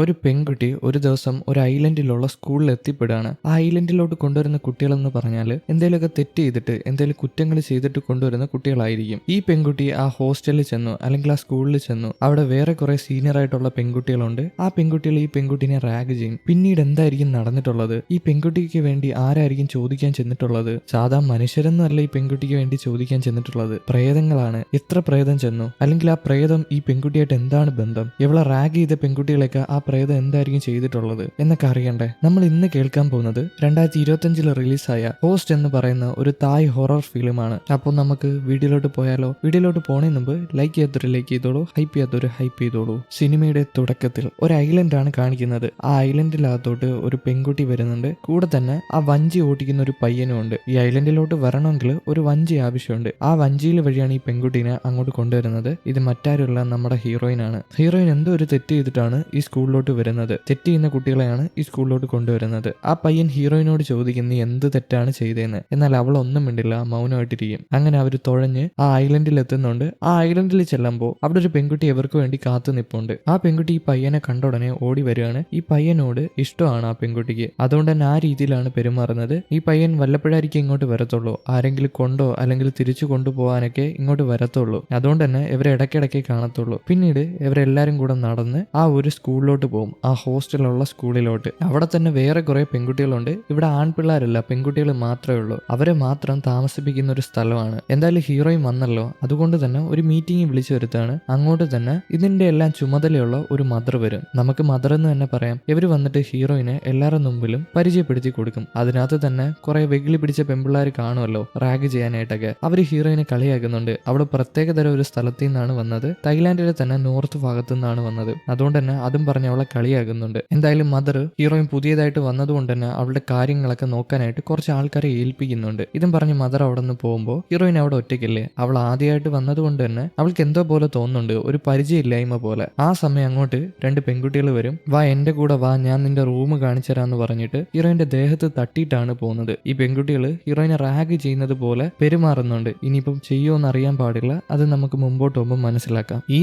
ഒരു പെൺകുട്ടി ഒരു ദിവസം ഒരു ഐലൻഡിലുള്ള സ്കൂളിൽ എത്തിപ്പെടുകയാണ്. ആ ഐലൻഡിലോട്ട് കൊണ്ടുവരുന്ന കുട്ടികളെന്ന് പറഞ്ഞാൽ എന്തെങ്കിലുമൊക്കെ തെറ്റ് ചെയ്തിട്ട് എന്തെങ്കിലും കുറ്റങ്ങൾ ചെയ്തിട്ട് കൊണ്ടുവരുന്ന കുട്ടികളായിരിക്കും. ഈ പെൺകുട്ടി ആ ഹോസ്റ്റലിൽ ചെന്നു, അല്ലെങ്കിൽ ആ സ്കൂളിൽ ചെന്നു. അവിടെ വേറെ കുറെ സീനിയർ ആയിട്ടുള്ള പെൺകുട്ടികളുണ്ട്. ആ പെൺകുട്ടികൾ ഈ പെൺകുട്ടിനെ റാഗ് ചെയ്യും. പിന്നീട് എന്തായിരിക്കും നടന്നിട്ടുള്ളത്? ഈ പെൺകുട്ടിക്ക് വേണ്ടി ആരായിരിക്കും ചോദിക്കാൻ ചെന്നിട്ടുള്ളത്? സാധാ മനുഷ്യരെന്നല്ല ഈ പെൺകുട്ടിക്ക് വേണ്ടി ചോദിക്കാൻ ചെന്നിട്ടുള്ളത്, പ്രേതങ്ങളാണ്. എത്ര പ്രേതം ചെന്നു? അല്ലെങ്കിൽ ആ പ്രേതം ഈ പെൺകുട്ടിയായിട്ട് എന്താണ് ബന്ധം? ഇവളെ റാഗ് ചെയ്ത പെൺകുട്ടികളൊക്കെ ആ പ്രേതം എന്തായിരിക്കും ചെയ്തിട്ടുള്ളത് എന്നൊക്കെ അറിയണ്ടേ? നമ്മൾ ഇന്ന് കേൾക്കാൻ പോകുന്നത് 2025 റിലീസായ ഹോസ്റ്റ് എന്ന് പറയുന്ന ഒരു തായ് ഹൊറർ ഫിലിമാണ്. അപ്പോൾ നമുക്ക് വീഡിയോയിലോട്ട് പോയാലോ? വീഡിയോയിലോട്ട് പോണതിന് മുമ്പ് ലൈക്ക് ചെയ്യാത്തൊരു ലൈക്ക് ചെയ്തോളൂ, ഹൈപ്പ് ചെയ്യാത്തൊരു ഹൈപ്പ് ചെയ്തോളൂ. സിനിമയുടെ തുടക്കത്തിൽ ഒരു ഐലൻഡ് ആണ് കാണിക്കുന്നത്. ആ ഐലൻഡിനകത്തോട്ട് ഒരു പെൺകുട്ടി വരുന്നുണ്ട്. കൂടെ തന്നെ ആ വഞ്ചി ഓടിക്കുന്ന ഒരു പയ്യനും ഉണ്ട്. ഈ ഐലൻഡിലോട്ട് വരണമെങ്കിൽ ഒരു വഞ്ചി ആവശ്യമുണ്ട്. ആ വഞ്ചിയിൽ വഴിയാണ് ഈ പെൺകുട്ടീനെ അങ്ങോട്ട് കൊണ്ടുവരുന്നത്. ഇത് മറ്റാരുമല്ല, നമ്മുടെ ഹീറോയിനാണ്. ഹീറോയിൻ എന്തോ ഒരു തെറ്റ് ചെയ്തിട്ടാണ് ഈ സ്കൂളിലോട്ട് വരുന്നത്. തെറ്റ് ചെയ്യുന്ന കുട്ടികളെയാണ് ഈ സ്കൂളിലോട്ട് കൊണ്ടുവരുന്നത്. ആ പയ്യൻ ഹീറോയിനോട് ചോദിക്കും, നീ എന്ത് തെറ്റാണ് ചെയ്തതെന്ന്. എന്നാൽ അവൾ ഒന്നും മിണ്ടില്ല, മൗനമായിട്ടിരിക്കും. അങ്ങനെ അവർ തുഴഞ്ഞ് ആ ഐലൻഡിൽ എത്തുന്നുണ്ട്. ആ ഐലൻഡിൽ ചെല്ലുമ്പോൾ അവിടെ ഒരു പെൺകുട്ടി ഇവർക്ക് വേണ്ടി കാത്തു നിൽപ്പുണ്ട്. ആ പെൺകുട്ടി ഈ പയ്യനെ കണ്ട ഉടനെ ഓടി വരികയാണ്. ഈ പയ്യനോട് ഇഷ്ടമാണ് ആ പെൺകുട്ടിക്ക്. അതുകൊണ്ട് തന്നെ ആ രീതിയിലാണ് പെരുമാറുന്നത്. ഈ പയ്യൻ വല്ലപ്പോഴായിരിക്കും ഇങ്ങോട്ട് വരത്തുള്ളൂ. ആരെങ്കിലും കൊണ്ടോ അല്ലെങ്കിൽ തിരിച്ചു കൊണ്ടുപോകാനൊക്കെ ഇങ്ങോട്ട് വരത്തുള്ളൂ. അതുകൊണ്ട് തന്നെ ഇവരെ ഇടയ്ക്കിടയ്ക്ക് കാണത്തുള്ളൂ. പിന്നീട് ഇവരെല്ലാരും കൂടെ നടന്ന് ആ ഒരു സ്കൂളിലോട്ട് പോകും, ആ ഹോസ്റ്റലുള്ള സ്കൂളിലോട്ട്. അവിടെ തന്നെ വേറെ കുറെ പെൺകുട്ടികളുണ്ട്. ഇവിടെ ആൺപിള്ളേരല്ല, പെൺകുട്ടികൾ മാത്രമേ ഉള്ളൂ. അവരെ മാത്രം താമസിപ്പിക്കുന്ന ഒരു സ്ഥലമാണ്. എന്തായാലും ഹീറോയിൻ വന്നല്ലോ, അതുകൊണ്ട് തന്നെ ഒരു മീറ്റിംഗ് വിളിച്ചു വരുത്താണ്. അങ്ങോട്ട് തന്നെ ഇതിന്റെ എല്ലാം ചുമതലയുള്ള ഒരു മദർ വരും. നമുക്ക് മദർ എന്ന് തന്നെ പറയാം. ഇവർ വന്നിട്ട് ഹീറോയിനെ എല്ലാവരുടെ മുമ്പിലും പരിചയപ്പെടുത്തി കൊടുക്കും. അതിനകത്ത് തന്നെ കുറെ വെകിളി പിടിച്ച പെൺപിള്ളേർ കാണുമല്ലോ, റാഗ് ചെയ്യാനായിട്ടൊക്കെ. അവർ ഹീറോയിനെ കളിയാക്കുന്നുണ്ട്. അവിടെ പ്രത്യേകതരം ഒരു സ്ഥലത്തു നിന്നാണ് വന്നത്, തായ്ലാന്റിലെ തന്നെ നോർത്ത് ഭാഗത്തു നിന്നാണ് വന്നത്. അതുകൊണ്ട് തന്നെ അതും പറഞ്ഞ് അവളെ കളിയാകുന്നുണ്ട്. എന്തായാലും മദർ ഹീറോയിൻ പുതിയതായിട്ട് വന്നതുകൊണ്ട് തന്നെ അവളുടെ കാര്യങ്ങളൊക്കെ നോക്കാനായിട്ട് കുറച്ച് ആൾക്കാരെ ഏൽപ്പിക്കുന്നുണ്ട്. ഇതും പറഞ്ഞ് മദർ അവിടെ നിന്ന് പോകുമ്പോൾ ഹീറോയിൻ അവിടെ ഒറ്റയ്ക്കല്ലേ. അവൾ ആദ്യമായിട്ട് വന്നതുകൊണ്ട് തന്നെ അവൾക്ക് എന്തോ പോലെ തോന്നുന്നുണ്ട്, ഒരു പരിചയമില്ലായ്മ പോലെ. ആ സമയം അങ്ങോട്ട് രണ്ട് പെൺകുട്ടികൾ വരും. വാ, എന്റെ കൂടെ വാ, ഞാൻ നിന്റെ റൂം കാണിച്ചു തരാന്ന് പറഞ്ഞിട്ട് ഹീറോയിന്റെ ദേഹത്ത് തട്ടിയിട്ടാണ് പോകുന്നത്. ഈ പെൺകുട്ടികൾ ഹീറോയിനെ റാഗ് ചെയ്യുന്നത് പോലെ പെരുമാറുന്നുണ്ട്. ഇനിയിപ്പം ചെയ്യുമോന്ന് അറിയാൻ പാടില്ല, അത് നമുക്ക് മുമ്പോട്ട് പോകുമ്പോൾ മനസ്സിലാക്കാം. ഈ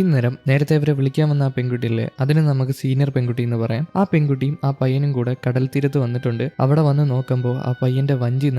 നേരത്തെ അവരെ വിളിക്കാൻ വന്ന ആ പെൺകുട്ടിയില്ലേ, അതിന് നമുക്ക് സീനിയർ പെൺകുട്ടി എന്ന് പറയാം. ആ പെൺകുട്ടിയും ആ പയ്യനും കൂടെ കടൽ തീരത്ത് വന്നിട്ടുണ്ട്. അവിടെ വന്ന് നോക്കുമ്പോൾ ആ പയ്യന്റെ വഞ്ചി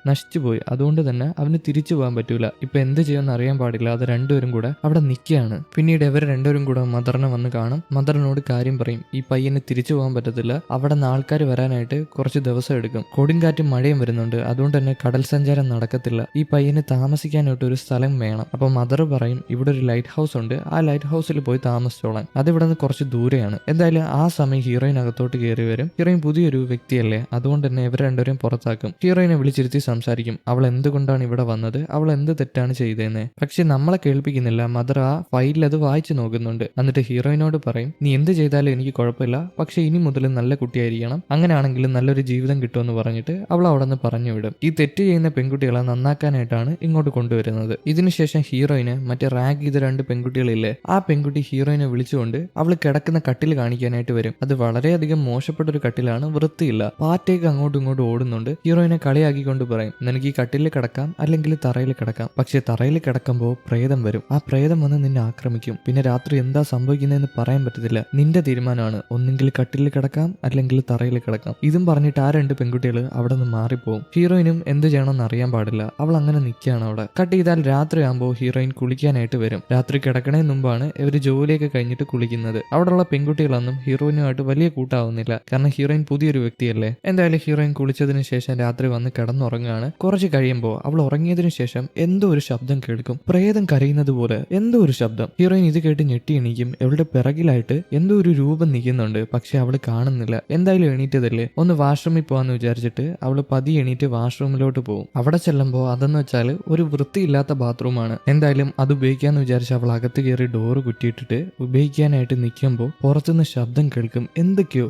നശിച്ചുപോയി. അതുകൊണ്ട് തന്നെ അവന് തിരിച്ചു പോകാൻ പറ്റൂല. ഇപ്പൊ എന്ത് ചെയ്യുമെന്ന് അറിയാൻ പാടില്ല. അത് രണ്ടുപേരും കൂടെ അവിടെ നിൽക്കുകയാണ്. പിന്നീട് ഇവർ രണ്ടുപേരും കൂടെ മദറിനെ വന്ന് കാണും. മദറിനോട് കാര്യം പറയും, ഈ പയ്യന് തിരിച്ചു പോകാൻ പറ്റത്തില്ല, അവിടെ നിന്ന് ആൾക്കാർ വരാനായിട്ട് കുറച്ച് ദിവസം എടുക്കും. കൊടുങ്കാറ്റും മഴയും വരുന്നുണ്ട്, അതുകൊണ്ട് തന്നെ കടൽ സഞ്ചാരം നടക്കത്തില്ല. ഈ പയ്യന് താമസിക്കാനായിട്ട് ഒരു സ്ഥലം വേണം. അപ്പൊ മദർ പറയും, ഇവിടെ ഒരു ലൈറ്റ് ഹൗസ് ഉണ്ട്, ആ ലൈറ്റ് ഹൗസിൽ പോയി താമസിച്ചോളാൻ. അത് ഇവിടെ നിന്ന് കുറച്ച് ദൂരെയാണ്. എന്തായാലും ആ സമയം ഹീറോയിൻ അകത്തോട്ട് കയറി വരും. ഹീറോയിൻ പുതിയൊരു വ്യക്തിയല്ലേ, അതുകൊണ്ട് തന്നെ ഇവർ രണ്ടുപേരും പുറത്താക്കും. ഹീറോയിനെ വിളിച്ചിരുത്തി സംസാരിക്കും. അവൾ എന്തുകൊണ്ടാണ് ഇവിടെ വന്നത്, അവൾ എന്ത് തെറ്റാണ് ചെയ്തതെന്ന്. പക്ഷെ നമ്മളെ കേൾപ്പിക്കുന്നില്ല. മദർ ആ ഫയലിൽ അത് വായിച്ചു നോക്കുന്നുണ്ട്. എന്നിട്ട് ഹീറോയിനോട് പറയും, നീ എന്ത് ചെയ്താലും എനിക്ക് കുഴപ്പമില്ല, പക്ഷെ ഇനി മുതൽ നല്ല കുട്ടിയായിരിക്കണം, അങ്ങനെയാണെങ്കിലും നല്ലൊരു ജീവിതം കിട്ടുമെന്ന് പറഞ്ഞിട്ട് അവൾ അവിടെ നിന്ന് പറഞ്ഞു വിടും. ഈ തെറ്റ് ചെയ്യുന്ന പെൺകുട്ടികളെ നന്നാക്കാനായിട്ടാണ് ഇങ്ങോട്ട് കൊണ്ടുവരുന്നത്. ഇതിനുശേഷം ഹീറോയിന് മറ്റേ റാഗ് ചെയ്ത രണ്ട് പെൺകുട്ടികളില്ലേ, ആ പെൺകുട്ടി ഹീറോയിനെ വിളിച്ചുകൊണ്ട് അവൾ കിടക്കുന്ന കട്ടിൽ കാണിക്കാനായിട്ട് വരും. അത് വളരെയധികം മോശപ്പെട്ട ഒരു കട്ടിലാണ്, വൃത്തിയില്ല. പാറ്റേക്ക് അങ്ങോട്ടും ഇങ്ങോട്ടും ഓടുന്നുണ്ട്. ഹീറോയിനെ കളിയാക്കിക്കൊണ്ട് പറയും, നിനക്ക് ഈ കട്ടിലിൽ കിടക്കാം, അല്ലെങ്കിൽ തറയിൽ കിടക്കാം. പക്ഷെ തറയിൽ കിടക്കുമ്പോൾ പ്രേതം വരും. ആ പ്രേതം വന്ന് നിന്നെ ആക്രമിക്കും. പിന്നെ രാത്രി എന്താ സംഭവിക്കുന്നതെന്ന് പറയാൻ പറ്റത്തില്ല. നിന്റെ തീരുമാനമാണ്, ഒന്നെങ്കിൽ കട്ടിലിൽ കിടക്കാം, അല്ലെങ്കിൽ തറയിൽ കിടക്കാം. ഇതും പറഞ്ഞിട്ട് ആ രണ്ട് പെൺകുട്ടികൾ അവിടെ നിന്ന് മാറിപ്പോവും. ഹീറോയിനും എന്ത് ചെയ്യണമെന്ന് അറിയാൻ പാടില്ല. അവൾ അങ്ങനെ നിൽക്കുകയാണ് അവിടെ. കട്ട് ചെയ്താൽ രാത്രിയാകുമ്പോൾ ഹീറോയിൻ കുളിക്കാനായിട്ട് വരും. രാത്രി കിടക്കണതിന് മുമ്പാണ് ഇവർ ജോലിയൊക്കെ കഴിഞ്ഞിട്ട് കുളിക്കുന്നത്. അവിടെയുള്ള പെൺകുട്ടികളൊന്നും ഹീറോയിനുമായിട്ട് വലിയ കൂട്ടാവുന്നില്ല, കാരണം ഹീറോയിൻ പുതിയൊരു വ്യക്തിയല്ലേ. എന്തായാലും ഹീറോയിൻ കുളിച്ചതിന് ശേഷം രാത്രി വന്ന് കിടന്നുറങ്ങുകയാണ്. കുറച്ച് കഴിയുമ്പോൾ അവൾ ഉറങ്ങിയതിനു ശേഷം എന്തോ ഒരു ശബ്ദം കേൾക്കും, പ്രേതം കരയുന്നത് പോലെ എന്തോ ഒരു ശബ്ദം. ഹീറോയിൻ ഇത് കേട്ട് ഞെട്ടി എണീക്കും. അവളുടെ പിറകിലായിട്ട് എന്തോ ഒരു രൂപം നിൽക്കുന്നുണ്ട്, പക്ഷെ അവൾ കാണുന്നില്ല. എന്തായാലും എണീറ്റതല്ലേ, ഒന്ന് വാഷ്റൂമിൽ പോവാന്ന് വിചാരിച്ചിട്ട് അവൾ പതിയെ എണീറ്റ് വാഷ്റൂമിലോട്ട് പോകും. അവിടെ ചെല്ലുമ്പോൾ അതെന്ന് വെച്ചാൽ ഒരു വൃത്തിയില്ലാത്ത ബാത്റൂമാണ്. എന്തായാലും അത് ഉപയോഗിക്കാന്ന് വിചാരിച്ച് അവൾ അകത്ത് കയറി ഡോറ് കുറ്റിയിട്ടിട്ട് ഉപയോഗിക്കാനായിട്ട് നിൽക്കുമ്പോൾ പുറത്തുനിന്ന് ശബ്ദം കേൾക്കും. എന്തൊക്കെയോ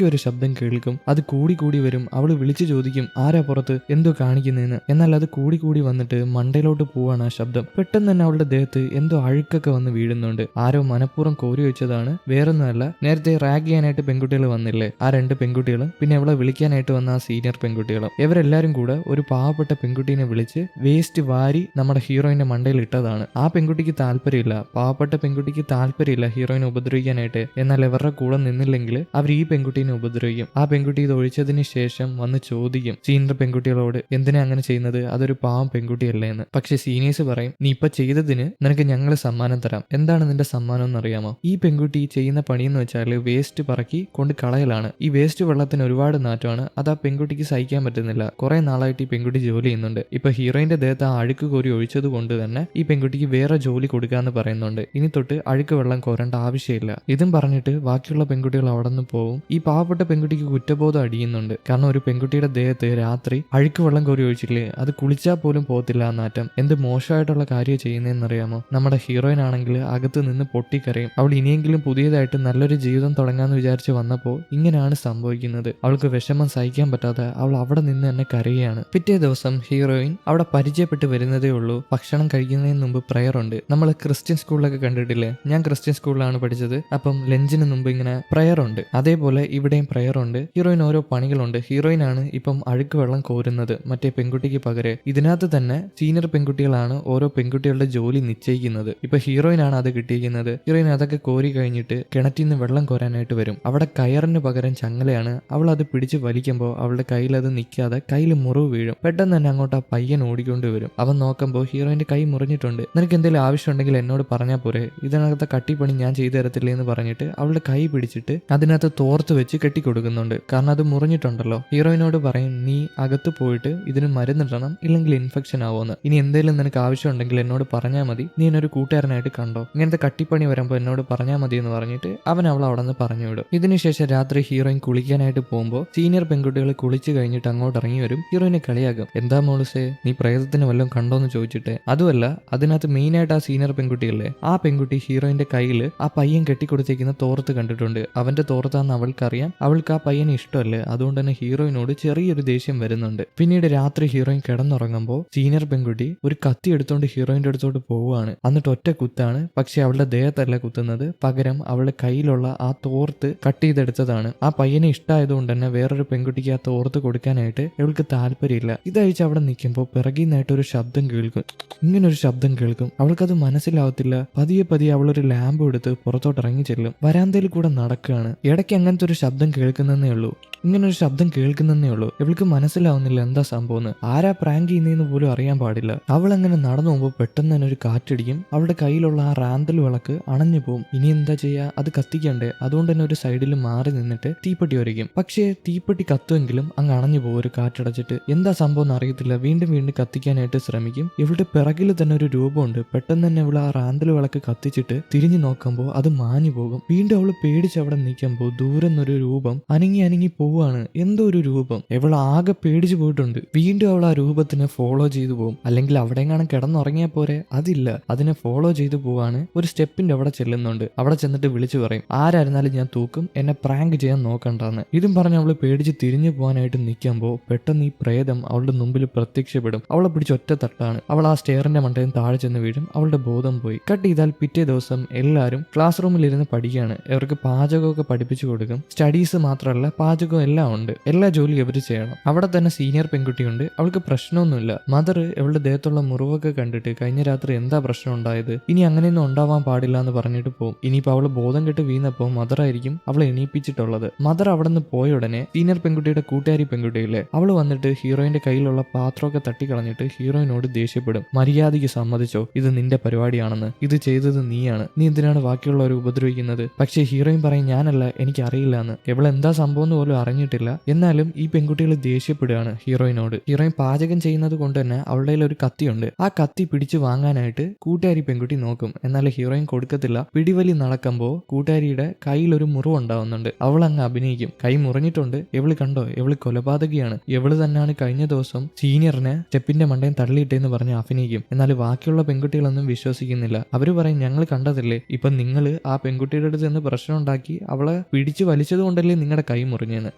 ഒരു ശബ്ദം കേൾക്കും. അത് കൂടി വരും. അവൾ വിളിച്ചു ചോദിക്കും, ആരാ പുറത്ത്, എന്തോ കാണിക്കുന്നതെന്ന്. എന്നാൽ അത് കൂടി വന്നിട്ട് മണ്ടയിലോട്ട് പോവാണ് ആ ശബ്ദം. പെട്ടെന്ന് തന്നെ അവളുടെ ദേഹത്ത് എന്തോ അഴുക്കൊക്കെ വന്ന് വീഴുന്നുണ്ട്. ആരോ മനഃപൂർവ്വം കോരി വെച്ചതാണ്, വേറൊന്നുമല്ല. നേരത്തെ റാഗ് ചെയ്യാനായിട്ട് പെൺകുട്ടികൾ വന്നില്ലേ, ആ രണ്ട് പെൺകുട്ടികളും പിന്നെ അവളെ വിളിക്കാനായിട്ട് വന്ന ആ സീനിയർ പെൺകുട്ടികളും, ഇവരെല്ലാരും കൂടെ ഒരു പാവപ്പെട്ട പെൺകുട്ടീനെ വിളിച്ച് വേസ്റ്റ് വാരി നമ്മുടെ ഹീറോയിന്റെ മണ്ടയിൽ ഇട്ടതാണ്. ആ പെൺകുട്ടിക്ക് താല്പര്യമില്ല, പാവപ്പെട്ട പെൺകുട്ടിക്ക് താല്പര്യമില്ല ഹീറോയിനെ ഉപദ്രവിക്കാനായിട്ട്. എന്നാൽ എന്നാൽ ഇവരുടെ കൂടെ നിന്നില്ലെങ്കിൽ അവർ ഈ പെൺകുട്ടീനെ ഉപദ്രവിക്കും. ആ പെൺകുട്ടി ഇത് ഒഴിച്ചതിന് ശേഷം വന്ന് ചോദിക്കും സീനിയർ പെൺകുട്ടികളോട് എന്തിനാ അങ്ങനെ ചെയ്യുന്നത്, അതൊരു പാവം പെൺകുട്ടിയല്ലേ എന്ന്. പക്ഷെ സീനിയേഴ്സ് പറയും നീ ഇപ്പൊ ചെയ്തതിന് നിനക്ക് ഞങ്ങൾ സമ്മാനം തരാം. എന്താണ് നിന്റെ സമ്മാനം എന്ന് അറിയാമോ? ഈ പെൺകുട്ടി ചെയ്യുന്ന പണിയെന്ന് വെച്ചാൽ വേസ്റ്റ് പറക്കി കൊണ്ട് കളയലാണ്. ഈ വേസ്റ്റ് വെള്ളത്തിന് ഒരുപാട് നാറ്റമാണ്. അത് ആ പെൺകുട്ടിക്ക് സഹിക്കാൻ പറ്റുന്നില്ല. കുറെ നാളായിട്ട് ഈ പെൺകുട്ടി ജോലി ചെയ്യുന്നുണ്ട്. ഇപ്പൊ ഹീറോയിന്റെ ദേഹത്ത് ആ അഴുക്ക് കോരി ഒഴിച്ചത് കൊണ്ട് തന്നെ ഈ പെൺകുട്ടിക്ക് വേറെ ജോലി കൊടുക്കാന്ന് പറയുന്നുണ്ട്. ഇനി തൊട്ട് അഴുക്ക് വെള്ളം കോരേണ്ട ആവശ്യമില്ല. ഇതും പറഞ്ഞിട്ട് ബാക്കിയുള്ള പെൺകുട്ടികൾ അവിടെ നിന്ന് പോവും. ഈ പാവപ്പെട്ട പെൺകുട്ടിക്ക് കുറ്റബോധം അടിയുന്നുണ്ട്. കാരണം ഒരു പെൺകുട്ടിയുടെ ദേഹത്ത് രാത്രി അഴുക്ക് വെള്ളം കോരി ഒഴിച്ചില്ലേ, അത് കുളിച്ചാൽ പോലും പോകത്തില്ല ആ നാറ്റം. എന്ത് മോശമായിട്ടുള്ള കാര്യം ചെയ്യുന്നതെന്നറിയാമോ? നമ്മുടെ ഹീറോയിൻ ആണെങ്കിൽ അകത്ത് നിന്ന് പൊട്ടിക്കരയും. അവൾ ഇനിയെങ്കിലും പുതിയതായിട്ട് നല്ലൊരു ജീവിതം തുടങ്ങാന്ന് വിചാരിച്ച് വന്നപ്പോൾ ഇങ്ങനെയാണ് സംഭവിക്കുന്നത്. അവൾക്ക് വിഷമം സഹിക്കാൻ പറ്റാതെ അവൾ അവിടെ നിന്ന് തന്നെ കരയുകയാണ്. പിറ്റേ ദിവസം ഹീറോയിൻ അവിടെ പരിചയപ്പെട്ട് വരുന്നതേ ഉള്ളൂ. ഭക്ഷണം കഴിക്കുന്നതിന് മുമ്പ് പ്രയർ ഉണ്ട്. നമ്മൾ ക്രിസ്ത്യൻ സ്കൂളിലൊക്കെ കണ്ടിട്ടില്ലേ? ഞാൻ ക്രിസ്ത്യൻ സ്കൂളിലാണ് പഠിച്ചത്. അപ്പം ലഞ്ചിന് മുമ്പ് ഇങ്ങനെ പ്രയർ ഉണ്ട്. അതേപോലെ ഇവിടെയും പ്രയർ ഉണ്ട്. ഹീറോയിൻ ഓരോ പണികളുണ്ട്. ഹീറോയിൻ ആണ് ഇപ്പം അഴുക്ക് വെള്ളം കോരുന്നത് മറ്റേ പെൺകുട്ടിക്ക് പകരം. ഇതിനകത്ത് തന്നെ സീനിയർ പെൺകുട്ടികളാണ് ഓരോ പെൺകുട്ടികളുടെ ജോലി നിശ്ചയിക്കുന്നത്. ഇപ്പൊ ഹീറോയിൻ ആണ് അത് കിട്ടിയിരിക്കുന്നത്. ഹീറോയിൻ അതൊക്കെ കോരി കഴിഞ്ഞിട്ട് കിണറ്റിൽ നിന്ന് വെള്ളം കോരാനായിട്ട് വരും. അവിടെ കയറിന് പകരം ചങ്ങലയാണ്. അവൾ അത് പിടിച്ച് വലിക്കുമ്പോൾ അവളുടെ കയ്യിൽ അത് നിൽക്കാതെ കയ്യിൽ മുറിവ് വീഴും. പെട്ടെന്ന് തന്നെ അങ്ങോട്ട് ആ പയ്യൻ ഓടിക്കൊണ്ട് വരും. അവൻ നോക്കുമ്പോൾ ഹീറോയിന്റെ കൈ മുറിഞ്ഞിട്ടുണ്ട്. നിനക്ക് എന്തെങ്കിലും ആവശ്യമുണ്ടെങ്കിൽ എന്നോട് പറഞ്ഞാൽ പോരെ, ഇതിനകത്തെ കട്ടിപ്പണി ഞാൻ ചെയ്തു തരത്തില്ലേ എന്ന് പറഞ്ഞിട്ട് അവളുടെ കൈ പിടിച്ചിട്ട് അതിനകത്ത് തോർത്ത് വെച്ച് കെട്ടിക്കൊടുക്കുന്നുണ്ട്. കാരണം അത് മുറിഞ്ഞിട്ടുണ്ടല്ലോ. ഹീറോയിനോട് പറയും നീ അകത്ത് പോയിട്ട് ഇതിന് മരുന്നിടണം, ഇല്ലെങ്കിൽ ഇൻഫെക്ഷൻ ആവുമെന്ന്. ഇനി എന്തെങ്കിലും നിനക്ക് ആവശ്യമുണ്ടെങ്കിൽ എന്നോട് പറഞ്ഞാൽ മതി, നീ എന്നൊരു കൂട്ടുകാരനായിട്ട് കണ്ടോ, ഇങ്ങനത്തെ കട്ടിപ്പണി വരുമ്പോൾ എന്നോട് പറഞ്ഞാൽ മതി എന്ന് പറഞ്ഞിട്ട് അവൻ അവൾ അവിടെ നിന്ന് പറഞ്ഞു വിടും. ഇതിനുശേഷം രാത്രി ഹീറോയിൻ കുളിക്കാനായിട്ട് പോകുമ്പോൾ സീനിയർ പെൺകുട്ടികൾ കുളിച്ച് കഴിഞ്ഞിട്ട് അങ്ങോട്ട് ഇറങ്ങി വരും. ഹീറോയിനെ കളിയാകും. എന്താ മോളുസേ, നീ പ്രേതത്തിന് വല്ലതും കണ്ടോന്ന് ചോദിച്ചിട്ട്. അതുമല്ല, അതിനകത്ത് മെയിനായിട്ട് ആ സീനിയർ പെൺകുട്ടിയല്ലേ, ആ പെൺകുട്ടി ഹീറോയിന്റെ കയ്യിൽ ആ പയ്യൻ കെട്ടിക്കൊടുത്തേക്കുന്ന തോർത്ത് കണ്ടിട്ടുണ്ട്. അവന്റെ തോർത്താന്ന് അവൾക്കറിയാം. അവൾക്ക് ആ പയ്യനെ ഇഷ്ടമല്ലേ, അതുകൊണ്ട് തന്നെ ഹീറോയിനോട് ചെറിയൊരു ദേഷ്യം വരുന്നുണ്ട്. പിന്നീട് രാത്രി ഹീറോയിൻ കിടന്നുറങ്ങുമ്പോൾ സീനിയർ പെൺകുട്ടി ഒരു കത്തി എടുത്തോണ്ട് ഹീറോയിന്റെ അടുത്തോട്ട് പോവുകയാണ്. എന്നിട്ട് ഒറ്റ കുത്താണ്. പക്ഷെ അവളുടെ ദേഹത്തല്ല കുത്തുന്നത്, പകരം അവളുടെ കയ്യിലുള്ള ആ തോർത്ത് കട്ട് ചെയ്തെടുത്തതാണ്. ആ പയ്യനെ ഇഷ്ടമായതുകൊണ്ട് തന്നെ വേറൊരു പെൺകുട്ടിക്ക് ആ തോർത്ത് കൊടുക്കാനായിട്ട് അവൾക്ക് താല്പര്യമില്ല. ഇതഴിച്ച് അവിടെ നിൽക്കുമ്പോൾ പിറകിൽ നിന്നായിട്ട് ഒരു ശബ്ദം കേൾക്കും. ഇങ്ങനൊരു ശബ്ദം കേൾക്കും. അവൾക്കത് മനസ്സിലാവത്തില്ല. പതിയെ പതിയെ അവളൊരു ലാമ്പ് എടുത്ത് പുറത്തോട്ട് ഇറങ്ങി ചെല്ലും. വരാന്തയിൽ കൂടെ നടക്കുകയാണ്. ഇടയ്ക്ക് അങ്ങനത്തെ ഒരു ശബ്ദം കേൾക്കുന്നേ ഉള്ളൂ. ഇങ്ങനൊരു ശബ്ദം കേൾക്കുന്നേ ഉള്ളൂ. ഇവൾക്ക് മനസ്സിലാവുന്നില്ല എന്താ സംഭവം. ആരാ പ്രാങ്ക് ചെയ്യുന്നതെന്ന് പോലും അറിയാൻ പാടില്ല. അവൾ അങ്ങനെ നടന്നു പോകുമ്പോൾ പെട്ടെന്ന് തന്നെ ഒരു കാറ്റടിക്കും. അവളുടെ കയ്യിലുള്ള ആ റാന്തൽ വിളക്ക് അണഞ്ഞു പോകും. ഇനി എന്താ ചെയ്യാ, അത് കത്തിക്കണ്ടേ. അതുകൊണ്ട് തന്നെ ഒരു സൈഡിൽ മാറി നിന്നിട്ട് തീപ്പെട്ടി വരയ്ക്കും. പക്ഷേ തീപ്പെട്ടി കത്തുമെങ്കിലും അങ്ങ് അണഞ്ഞു പോകും ഒരു കാറ്റടച്ചിട്ട്. എന്താ സംഭവം എന്ന് അറിയത്തില്ല. വീണ്ടും വീണ്ടും കത്തിക്കാനായിട്ട് ശ്രമിക്കും. ഇവളുടെ പിറകിൽ തന്നെ ഒരു രൂപമുണ്ട്. പെട്ടെന്ന് തന്നെ ഇവൾ ആ റാന്തൽ വിളക്ക് കത്തിച്ചിട്ട് തിരിഞ്ഞു നോക്കുമ്പോൾ അത് മാഞ്ഞു പോകും. വീണ്ടും അവൾ പേടിച്ച് അവിടെ നിൽക്കുമ്പോൾ ദൂരെ നിന്നൊരു രൂപം അനങ്ങി അനങ്ങി പോവാണ്. എന്തോ ഒരു രൂപം. ഇവൾ ആകെ പേടിച്ചു പോയിട്ടുണ്ട്. വീണ്ടും അവൾ ആ രൂപത്തിനെ ഫോളോ ചെയ്തു പോകും. അല്ലെങ്കിൽ അവിടെ എങ്ങാനും കിടന്നുറങ്ങിയാൽ പോരെ, അതില്ല, അതിനെ ഫോളോ ചെയ്തു പോവാണ്. ഒരു സ്റ്റെപ്പിന്റെ അവിടെ ചെല്ലുന്നുണ്ട്. അവിടെ ചെന്നിട്ട് വിളിച്ചു പറയും, ആരായിരുന്നാലും ഞാൻ തൂക്കും, എന്നെ പ്രാങ്ക് ചെയ്യാൻ നോക്കണ്ടെന്ന്. ഇതും പറഞ്ഞ് അവള് പേടിച്ച് തിരിഞ്ഞു പോകാനായിട്ട് നിൽക്കുമ്പോൾ പെട്ടെന്ന് ഈ പ്രേതം അവളുടെ മുമ്പിൽ പ്രത്യക്ഷപ്പെടും. അവളെ പിടിച്ച് ഒറ്റ തട്ടാണ്. അവൾ ആ സ്റ്റെയറിന്റെ മണ്ടയിൽ താഴെ ചെന്ന് വീഴും. അവളുടെ ബോധം പോയി. കട്ട് ചെയ്താൽ പിറ്റേ ദിവസം എല്ലാവരും ക്ലാസ് റൂമിൽ ഇരുന്ന് പഠിക്കുകയാണ്. ഇവർക്ക് പാചകമൊക്കെ പഠിപ്പിച്ചു കൊടുക്കും. സ്റ്റഡീസ് മാത്രമല്ല പാചകം എല്ലാം ഉണ്ട്. എല്ലാ ജോലിയും ഇവർ ചെയ്യണം. അവിടെ തന്നെ സീനിയർ പെൺകുട്ടിയുണ്ട്. അവൾക്ക് പ്രശ്നമൊന്നുമില്ല. മദർ ഇവളുടെ ദേഹത്തുള്ള മുറിവൊക്കെ കണ്ടിട്ട് കഴിഞ്ഞ രാത്രി എന്താ പ്രശ്നം ഉണ്ടായത്, ഇനി അങ്ങനെയൊന്നും ഉണ്ടാവാൻ പാടില്ല എന്ന് പറഞ്ഞിട്ട് പോകും. ഇനിയിപ്പോൾ അവള് ബോധം കെട്ട് വീണപ്പോൾ മദറായിരിക്കും അവളെ എണീപ്പിച്ചിട്ടുള്ളത്. മദർ അവിടെ നിന്ന് പോയ ഉടനെ സീനിയർ പെൺകുട്ടിയുടെ കൂട്ടുകാരി പെൺകുട്ടിയില്ലേ, അവള് വന്നിട്ട് ഹീറോയിന്റെ കയ്യിലുള്ള പാത്രമൊക്കെ തട്ടിക്കളഞ്ഞിട്ട് ഹീറോയിനോട് ദേഷ്യപ്പെടും. മര്യാദയ്ക്ക് സമ്മതിച്ചോ, ഇത് നിന്റെ പരിപാടിയാണെന്ന്, ഇത് ചെയ്തത് നീയാണ്, നീ എന്തിനാണ് ബാക്കിയുള്ളവരെ ഉപദ്രവിക്കുന്നത്. പക്ഷേ ഹീറോയിൻ പറയും ഞാനല്ല, എനിക്ക് അറിയില്ല എന്ന്. ഇവളെന്താ സംഭവം എന്ന് പോലും അറിഞ്ഞിട്ടില്ല. എന്നാലും ഈ പെൺകുട്ടികൾ ദേഷ്യപ്പെടുകയാണ് ഹീറോയിനോട്. ഹീറോയിൻ പാചകം ചെയ്യുന്നത് കൊണ്ട് തന്നെ അവളുടെ ഒരു കത്തിയുണ്ട്. ആ കത്തി പിടിച്ചു വാങ്ങാനായിട്ട് കൂട്ടുകാരി പെൺകുട്ടി നോക്കും. എന്നാൽ ഹീറോയിൻ കൊടുക്കത്തില്ല. പിടിവലി നടക്കുമ്പോൾ കൂട്ടുകാരിയുടെ കയ്യിൽ ഒരു മുറിവ് ഉണ്ടാവുന്നുണ്ട്. അവൾ അങ്ങ് അഭിനയിക്കും. കൈ മുറിഞ്ഞിട്ടുണ്ട്. ഇവള് കണ്ടോ, ഇവള് കൊലപാതകിയാണ്, ഇവള് തന്നെയാണ് കഴിഞ്ഞ ദിവസം സീനിയറിനെ സ്റ്റെപ്പിന്റെ മണ്ടയിൽ തള്ളിയിട്ടേന്ന് പറഞ്ഞ് അഭിനയിക്കും. എന്നാൽ ബാക്കിയുള്ള പെൺകുട്ടികളൊന്നും വിശ്വസിക്കുന്നില്ല. അവര് പറയും ഞങ്ങൾ കണ്ടതല്ലേ, ഇപ്പൊ നിങ്ങൾ ആ പെൺകുട്ടിയുടെ അടുത്ത് നിന്ന് പ്രശ്നം ഉണ്ടാക്കി അവളെ പിടിച്ചു വലിച്ചത് കൊണ്ടല്ലേ നിങ്ങളുടെ കൈ മുറിഞ്ഞെന്ന്.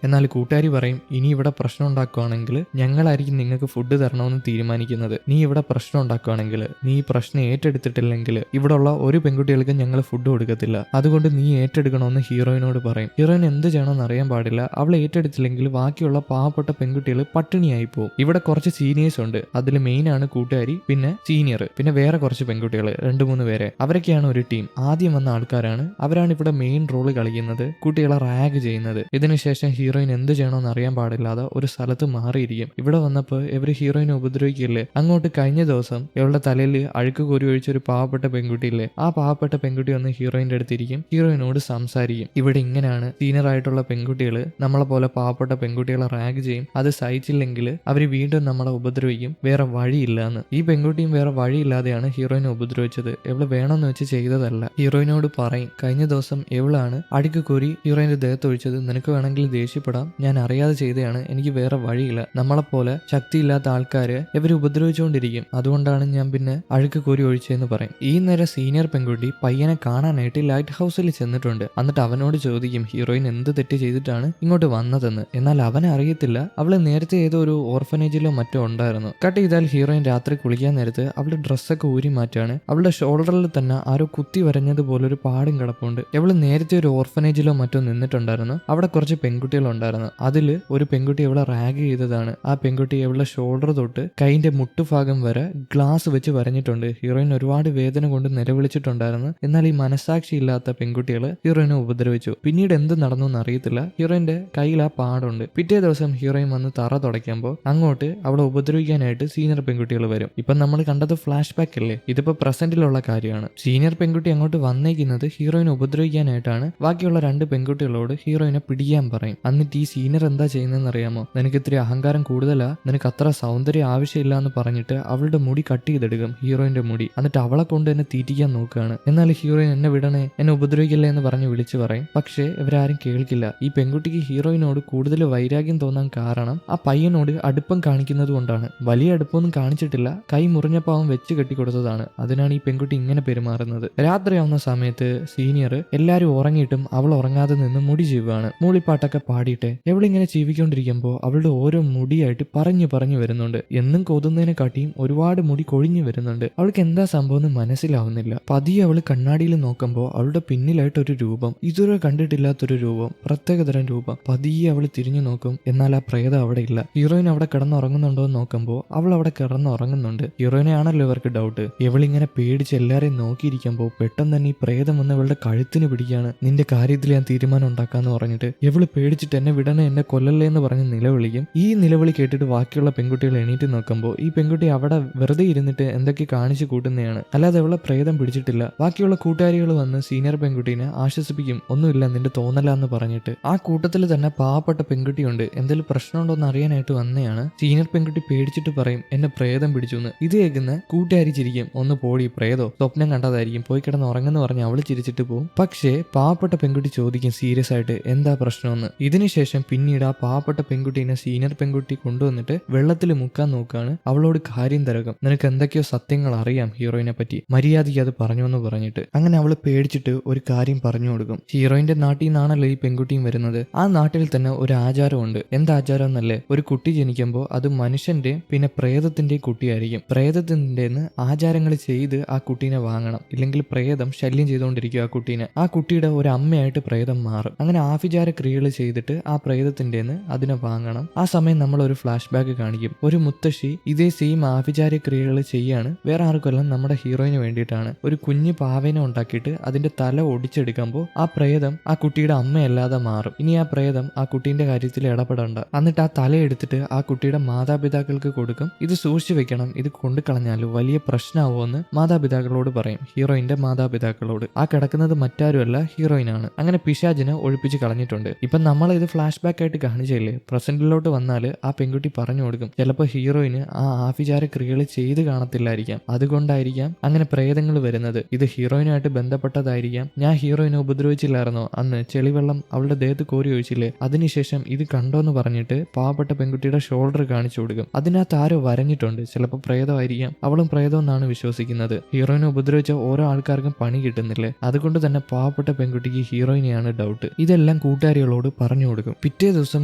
എന്നാൽ കൂട്ടുകാരി പറയും, ഇനി ഇവിടെ പ്രശ്നം ഉണ്ടാക്കുകയാണെങ്കിൽ ഞങ്ങളായിരിക്കും നിങ്ങൾക്ക് ഫുഡ് തരണമെന്ന് തീരുമാനിക്കുന്നത്. നീ ഇവിടെ പ്രശ്നം ഉണ്ടാക്കുകയാണെങ്കിൽ, നീ ഈ പ്രശ്നം ഏറ്റെടുത്തിട്ടില്ലെങ്കിൽ ഇവിടെ ഉള്ള ഒരു പെൺകുട്ടികൾക്കും ഞങ്ങൾ ഫുഡ് കൊടുക്കത്തില്ല. അതുകൊണ്ട് നീ ഏറ്റെടുക്കണമെന്ന് ഹീറോയിനോട് പറയും. ഹീറോയിൻ എന്ത് ചെയ്യണമെന്ന് അറിയാൻ പാടില്ല. അവൾ ഏറ്റെടുത്തില്ലെങ്കിൽ ബാക്കിയുള്ള പാവപ്പെട്ട പെൺകുട്ടികൾ പട്ടിണിയായി പോകും. ഇവിടെ കുറച്ച് സീനിയേഴ്സ് ഉണ്ട്. അതിൽ മെയിൻ ആണ് കൂട്ടുകാരി, പിന്നെ സീനിയർ, പിന്നെ വേറെ കുറച്ച് പെൺകുട്ടികൾ 2-3 പേരെ. അവരൊക്കെയാണ് ഒരു ടീം. ആദ്യം വന്ന ആൾക്കാരാണ്. അവരാണ് ഇവിടെ മെയിൻ റോള് കളിക്കുന്നത്, കുട്ടികളെ റാഗ് ചെയ്യുന്നത്. ഇതിനുശേഷം ഹീറോയിൻ എന്ത് ചെയ്യണമെന്ന് അറിയാൻ പാടില്ലാതെ ഒരു സ്ഥലത്ത് മാറിയിരിക്കും. ഇവിടെ വന്നപ്പോൾ ഇവര് ഹീറോയിനെ ഉപദ്രവിക്കില്ലേ. അങ്ങോട്ട് കഴിഞ്ഞ ദിവസം ഇവളുടെ തലയിൽ അഴുക്ക് കോരി ഒഴിച്ച ഒരു പാവപ്പെട്ട പെൺകുട്ടിയില്ലേ, ആ പാവപ്പെട്ട പെൺകുട്ടി വന്ന് ഹീറോയിന്റെ അടുത്തിരിക്കും, ഹീറോയിനോട് സംസാരിക്കും. ഇവിടെ ഇങ്ങനെയാണ് സീനിയർ ആയിട്ടുള്ള പെൺകുട്ടികൾ നമ്മളെ പോലെ പാവപ്പെട്ട പെൺകുട്ടികളെ റാഗ് ചെയ്യും. അത് സഹിച്ചില്ലെങ്കിൽ അവർ വീണ്ടും നമ്മളെ ഉപദ്രവിക്കും. വേറെ വഴിയില്ല എന്ന്. ഈ പെൺകുട്ടിയും വേറെ വഴിയില്ലാതെയാണ് ഹീറോയിനെ ഉപദ്രവിച്ചത്. ഇവള് വേണമെന്ന് വെച്ച് ചെയ്തതല്ല. ഹീറോയിനോട് പറയും, കഴിഞ്ഞ ദിവസം ഇവളാണ് അഴുക്ക് കോരി ഹീറോയിന്റെ ദേഹത്ത് ഒഴിച്ചത്. നിനക്ക് വേണമെങ്കിൽ ദേഷ്യപ്പെടാം, ഞാൻ അറിയാതെ ചെയ്തതാണ്, എനിക്ക് വേറെ വഴിയില്ല. നമ്മളെപ്പോലെ ശക്തിയില്ലാത്ത ആൾക്കാര് ഇവര് ഉപദ്രവിച്ചുകൊണ്ടിരിക്കും, അതുകൊണ്ടാണ് ഞാൻ പിന്നെ അഴുക്ക് കോരി ഒഴിച്ചതെന്ന് പറയും. ഈ നേരം സീനിയർ പെൺകുട്ടി പയ്യനെ കാണാനായിട്ട് ലൈറ്റ് ഹൗസിൽ ചെന്നിട്ടുണ്ട്. എന്നിട്ട് അവനോട് ചോദിക്കും ഹീറോയിൻ എന്ത് തെറ്റ് ചെയ്തിട്ടാണ് ഇങ്ങോട്ട് വന്നതെന്ന്. എന്നാൽ അവനെ അറിയത്തില്ല അവള് നേരത്തെ ഏതോ ഒരു ഓർഫനേജിലോ മറ്റോ ഉണ്ടായിരുന്നു. കട്ട് ചെയ്താൽ ഹീറോയിൻ രാത്രി കുളിക്കാൻ നേരത്ത് അവളുടെ ഡ്രസ്സൊക്കെ ഊരി മാറ്റാണ്. അവളുടെ ഷോൾഡറിൽ തന്നെ ആരോ കുത്തി വരഞ്ഞതുപോലെ ഒരു പാടും കിടപ്പുണ്ട്. ഇവള് നേരത്തെ ഒരു ഓർഫനേജിലോ മറ്റോ നിന്നിട്ടുണ്ടായിരുന്നു. അവിടെ കുറച്ച് പെൺകുട്ടികളുണ്ടായിരുന്നു. അതില് ഒരു പെൺകുട്ടി ഇവളെ റാഗ് ചെയ്തതാണ്. ആ പെൺകുട്ടി ഇവളുടെ ഷോൾഡർ തൊട്ട് കൈന്റെ മുട്ടുഭാഗം വരെ ഗ്ലാസ് വെച്ച് വരഞ്ഞിട്ടുണ്ട്. ഹീറോയിൻ ഒരുപാട് വേദന കൊണ്ട് നിലവിളിച്ചിട്ടുണ്ടായിരുന്നു. എന്നാൽ ഈ മനസാക്ഷി ഇല്ലാത്ത പെൺകുട്ടികൾ ഹീറോയിനെ ഉപദ്രവിച്ചു. പിന്നീട് എന്ത് നടന്നു എന്ന് അറിയത്തില്ല. ഹീറോയിന്റെ കയ്യിൽ ആ പാടുണ്ട്. പിറ്റേ ദിവസം ഹീറോയിൻ വന്ന് തറ തുടയ്ക്കുമ്പോൾ അങ്ങോട്ട് അവളെ ഉപദ്രവിക്കാനായിട്ട് സീനിയർ പെൺകുട്ടികൾ വരും. ഇപ്പൊ നമ്മൾ കണ്ടത് ഫ്ലാഷ് ബാക്ക് അല്ലേ, ഇതിപ്പോ പ്രസന്റിലുള്ള കാര്യമാണ്. സീനിയർ പെൺകുട്ടി അങ്ങോട്ട് വന്നേക്കുന്നത് ഹീറോയിനെ ഉപദ്രവിക്കാനായിട്ടാണ്. ബാക്കിയുള്ള 2 പെൺകുട്ടികളോട് ഹീറോയിനെ പിടിക്കാൻ പറയും. എന്നിട്ട് ഈ സീനിയർ എന്താ ചെയ്യുന്നതെന്ന് അറിയാമോ, നിനക്ക് ഇത്തിരി അഹങ്കാരം കൂടുതലാ, നിനക്ക് അത്ര സൗന്ദര്യം ആവശ്യമില്ല എന്ന് പറഞ്ഞിട്ട് അവളുടെ മുടി കട്ട് ചെയ്തെടുക്കും, ഹീറോയിന്റെ മുടി. എന്നിട്ട് അവളെ കൊണ്ട് എന്നെ തീറ്റിക്കാൻ നോക്കുകയാണ്. എന്നാൽ ഹീറോയിൻ എന്നെ വിടണേ, എന്നെ ഉപദ്രവിക്കില്ലേ എന്ന് പറഞ്ഞ് വിളിച്ചു പറയും. പക്ഷേ ഇവരാരും കേൾക്കില്ല. ഈ പെൺകുട്ടിക്ക് ഹീറോയിനോട് കൂടുതൽ വൈരാഗ്യം തോന്നാൻ കാരണം ആ പയ്യനോട് അടുപ്പം കാണിക്കുന്നത് കൊണ്ടാണ്. വലിയ അടുപ്പമൊന്നും കാണിച്ചിട്ടില്ല, കൈ മുറിഞ്ഞപ്പോൾ അവൻ വെച്ച് കെട്ടിക്കൊടുത്തതാണ്. അതിനാണ് ഈ പെൺകുട്ടി ഇങ്ങനെ പെരുമാറുന്നത്. രാത്രിയാവുന്ന സമയത്ത് സീനിയർ എല്ലാരും ഉറങ്ങിയിട്ടും അവൾ ഉറങ്ങാതെ നിന്ന് മുടി ചീവുകയാണ്. മൂളിപ്പാട്ടൊക്കെ പാടിയിട്ട് എവളിങ്ങനെ ചീവിക്കൊണ്ടിരിക്കുമ്പോൾ അവളുടെ ഓരോ മുടിയായിട്ട് പറഞ്ഞു വരുന്നുണ്ട്. എന്നും കൊതുന്നതിനെ കാട്ടിയും ഒരുപാട് മുടി കൊഴിഞ്ഞു വരുന്നുണ്ട്. അവൾക്ക് എന്താ സംഭവം എന്ന് മനസ്സിലാവുന്നില്ല. പതിയെ അവള് കണ്ണാടിയിൽ നോക്കുമ്പോൾ അവളുടെ പിന്നിലായിട്ട് ഒരു രൂപം, ഇതുവരെ കണ്ടിട്ടില്ലാത്തൊരു രൂപം, പ്രത്യേകതരം രൂപം. പതിയെ അവള് തിരിഞ്ഞു നോക്കും, എന്നാൽ ആ പ്രേതം അവിടെ ഇല്ല. ഹീറോയിൻ അവിടെ കിടന്നുറങ്ങുന്നുണ്ടോ എന്ന് നോക്കുമ്പോൾ അവൾ അവിടെ കിടന്നുറങ്ങുന്നുണ്ട്. ഹീറോയിനെ ആണല്ലോ ഇവർക്ക് ഡൗട്ട്. ഇവളിങ്ങനെ പേടിച്ച് എല്ലാരെയും നോക്കിയിരിക്കുമ്പോൾ പെട്ടെന്ന് തന്നെ ഈ പ്രേതം വന്ന് ഇവളുടെ കഴുത്തിന് പിടിക്കുകയാണ്. നിന്റെ കാര്യത്തിൽ ഞാൻ തീരുമാനം ഉണ്ടാക്കാന്ന് പറഞ്ഞിട്ട് ഇവള് പേടിച്ചിട്ട് എന്നെ വിടണേ, എന്നെ കൊല്ലല്ലേ എന്ന് പറഞ്ഞ് നിലവിളിക്കും. ഈ നിലവിളി കേട്ടിട്ട് ബാക്കിയുള്ള പെൺകുട്ടികൾ എണീറ്റ് നോക്കുമ്പോൾ ഈ പെൺകുട്ടി അവിടെ വെറുതെ ഇരുന്നിട്ട് എന്തൊക്കെ കാണിച്ചു കൂട്ടുന്നതാണ്, അല്ലാതെ അവളെ പ്രേതം പിടിച്ചിട്ടില്ല. ബാക്കിയുള്ള കൂട്ടുകാരികൾ വന്ന് സീനിയർ പെൺകുട്ടീനെ ആശ്വസിപ്പിക്കും, ഒന്നുമില്ല നിന്റെ തോന്നല എന്ന് പറഞ്ഞിട്ട്. ആ കൂട്ടത്തിൽ തന്നെ പാവപ്പെട്ട പെൺകുട്ടിയുണ്ട്. എന്തെങ്കിലും പ്രശ്നമുണ്ടോ എന്ന് അറിയാനായിട്ട് വന്നെയാണ്. സീനിയർ പെൺകുട്ടി പേടിച്ചിട്ട് പറയും എന്നെ പ്രേതം പിടിച്ചു എന്ന്. ഇത് കേൾക്കുന്ന കൂട്ടുകാരി ചിരിക്കും, ഒന്ന് പോടി പ്രേതോ, സ്വപ്നം കണ്ടതായിരിക്കും, പോയി കിടന്ന് ഉറങ്ങുന്ന പറഞ്ഞ് അവള് ചിരിച്ചിട്ട് പോകും. പക്ഷേ പാവപ്പെട്ട പെൺകുട്ടി ചോദിക്കും സീരിയസ് ആയിട്ട് എന്താ പ്രശ്നമെന്ന്. ഇതിനുശേഷം പിന്നീട് ആ പാവപ്പെട്ട പെൺകുട്ടീനെ സീനിയർ പെൺകുട്ടി കൊണ്ടുവന്നിട്ട് വെള്ളത്തിൽ മുക്കാൻ നോക്കുകയാണ്. അവളോട് കാര്യം തിരക്കും, നിനക്ക് എന്തൊക്കെയോ സത്യങ്ങൾ അറിയാം ഹീറോയിനെ പറ്റി, മര്യാദയ്ക്ക് അത് പറഞ്ഞു എന്ന് പറഞ്ഞിട്ട്. അങ്ങനെ അവള് പേടിച്ചിട്ട് ഒരു കാര്യം പറഞ്ഞു കൊടുക്കും. ഹീറോയിന്റെ നാട്ടിൽ നിന്നാണല്ലോ ഈ പെൺകുട്ടിയും വരുന്നത്. ആ നാട്ടിൽ തന്നെ ഒരു ആചാരമുണ്ട്. എന്താചാരം എന്നല്ലേ, ഒരു കുട്ടി ജനിക്കുമ്പോൾ അത് മനുഷ്യന്റെ പിന്നെ പ്രേതത്തിന്റെ കുട്ടിയായിരിക്കും. പ്രേതത്തിന്റെ ആചാരങ്ങൾ ചെയ്ത് ആ കുട്ടീനെ വാങ്ങണം, ഇല്ലെങ്കിൽ പ്രേതം ശല്യം ചെയ്തുകൊണ്ടിരിക്കും ആ കുട്ടീനെ. ആ കുട്ടിയുടെ ഒരു അമ്മയായിട്ട് പ്രേതം മാറും. അങ്ങനെ ആഭിചാര ക്രിയകൾ ചെയ്തിട്ട് ആ പ്രേതത്തിന്റെ അതിനെ വാങ്ങണം. ആ സമയം നമ്മൾ ഒരു ഫ്ലാഷ് ബാക്ക് കാണിക്കും. ഒരു മുത്തശ്ശി ഇതേ സെയിം ആഭിചാര ക്രിയകൾ ചെയ്യാണ്. വേറെ ആർക്കല്ല, നമ്മുടെ ഹീറോയിന് വേണ്ടിയിട്ടാണ്. ഒരു കുഞ്ഞു പാവേനെ ഉണ്ടാക്കിയിട്ട് അതിന്റെ തല ഒടിച്ചെടുക്കുമ്പോൾ ആ പ്രേതം ആ കുട്ടിയുടെ അമ്മയല്ലാതെ മാറും. ഇനി ആ പ്രേതം ആ കുട്ടീന്റെ കാര്യത്തിൽ ഇടപെടണ്ട. എന്നിട്ട് ആ തല എടുത്തിട്ട് ആ കുട്ടിയുടെ മാതാപിതാക്കൾക്ക് കൊടുക്കും. ഇത് സൂക്ഷിച്ചു വെക്കണം, ഇത് കൊണ്ടു കളഞ്ഞാൽ വലിയ പ്രശ്നമാവുമെന്ന് മാതാപിതാക്കളോട് പറയും. ഹീറോയിന്റെ മാതാപിതാക്കളോട്. ആ കിടക്കുന്നത് മറ്റാരുമല്ല, ഹീറോയിനാണ്. അങ്ങനെ പിശാചിനെ ഒഴിപ്പിച്ച് കളഞ്ഞിട്ടുണ്ട്. ഇപ്പൊ നമ്മൾ ഇത് ഫ്ലാഷ് ബാക്ക് ആയിട്ട് കാണിച്ചില്ലേ, പ്രസന്റിലോട്ട് വന്നാൽ ആ പെൺകുട്ടി പറഞ്ഞു കൊടുക്കും ചിലപ്പോൾ ഹീറോയിന് ആ ആഭിചാര ക്രിയകൾ ചെയ്ത് കാണത്തില്ലായിരിക്കാം, അതുകൊണ്ടായിരിക്കാം അങ്ങനെ പ്രേതങ്ങൾ വരുന്നത്. ഇത് ഹീറോയിനുമായിട്ട് ബന്ധപ്പെട്ടതായിരിക്കാം. ഞാൻ ഹീറോയിനെ ഉപദ്രവിച്ചില്ലായിരുന്നോ അന്ന്, ചെളിവെള്ളം അവളുടെ ദേഹത്ത് കോരി ഒഴിച്ചില്ലേ, അതിനുശേഷം ഇത് കണ്ടോന്ന് പറഞ്ഞിട്ട് പാവപ്പെട്ട പെൺകുട്ടിയുടെ ഷോൾഡർ കാണിച്ചു കൊടുക്കും. അതിനകത്ത് ആരോ വരഞ്ഞിട്ടുണ്ട്, ചിലപ്പോൾ പ്രേതമായിരിക്കാം. അവളും പ്രേതം എന്നാണ് വിശ്വസിക്കുന്നത്. ഹീറോയിനെ ഉപദ്രവിച്ച ഓരോ ആൾക്കാർക്കും പണി കിട്ടുന്നില്ലേ, അതുകൊണ്ട് തന്നെ പാവപ്പെട്ട പെൺകുട്ടിക്ക് ഹീറോയിനെയാണ് ഡൗട്ട്. ഇതെല്ലാം കൂട്ടുകാരികളോട് പറഞ്ഞു കൊടുക്കും. പിറ്റേ ദിവസം